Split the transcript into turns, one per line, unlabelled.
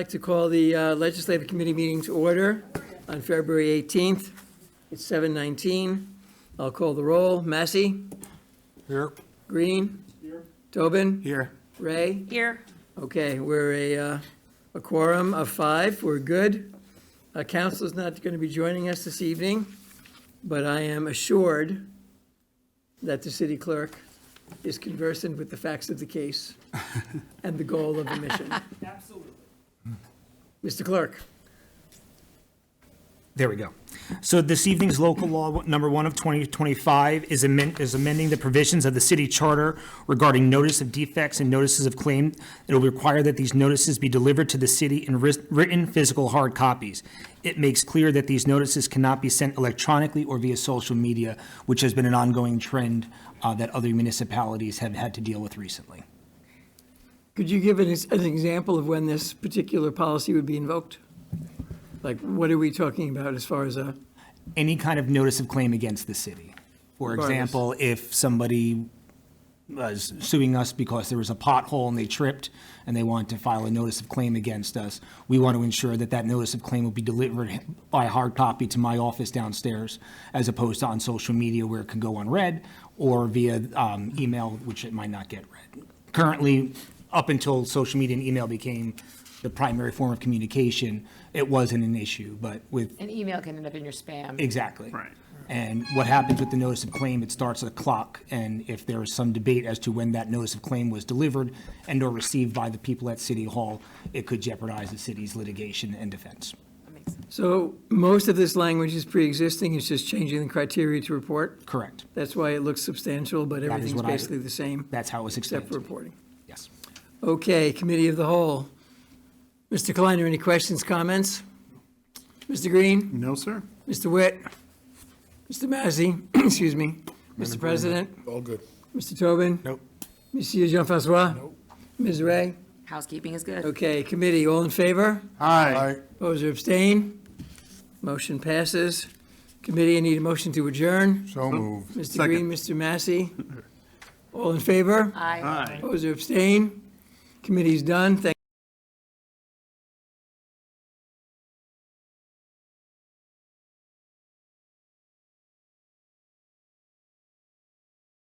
I'd like to call the Legislative Committee meeting to order on February 18th. It's 7:19. I'll call the roll. Massey?
Here.
Green? Here. Tobin?
Here.
Ray?
Here.
Okay, we're a quorum of 5. We're good. Council's not going to be joining us this evening, but I am assured that the city clerk is conversant with the facts of the case and the goal of the mission.
Absolutely.
Mr. Clerk?
There we go. So this evening's local law number 1 of 2025 is amending the provisions of the city charter regarding notice of defects and notices of claim. It will require that these notices be delivered to the city in written physical hard copies. It makes clear that these notices cannot be sent electronically or via social media, which has been an ongoing trend that other municipalities have had to deal with recently.
Could you give an example of when this particular policy would be invoked? Like, what are we talking about as far as a,
Any kind of notice of claim against the city. For
Regardless.
example, if somebody was suing us because there was a pothole and they tripped and they want to file a notice of claim against us, we want to ensure that that notice of claim will be delivered by hard copy to my office downstairs, as opposed to on social media where it could go unread, or via email, which it might not get read. Currently, up until social media and email became the primary form of communication, it wasn't an issue, but with
An email can end up in your spam.
Exactly.
Right.
And what happens with the notice of claim, it starts a clock, and if there is some debate as to when that notice of claim was delivered and or received by the people at City Hall, it could jeopardize the city's litigation and defense.
That makes sense.
so most of this language is pre-existing, it's just changing the criteria to report?
Correct.
That's why it looks substantial, but
is
everything's
what I-
basically the same,
That's how it was
except
explained
for
to me.
reporting.
Yes.
Okay, Committee of the Whole. Mr. Kleiner, any questions, comments? Mr. Green?
No, sir.
Mr. Witt? Mr. Massey? Excuse me. Mr. President?
All good.
Mr. Tobin?
Nope.
Monsieur Jean-François? Nope. Ms. Ray?
Housekeeping is good.
Okay, committee, all in favor?
Aye.
Oppose or abstain? Motion passes. Committee, I need a motion to adjourn.
So moved.
Mr. Green, Mr. Massey? All in favor?
Aye.
Oppose or abstain? Committee's done. Thank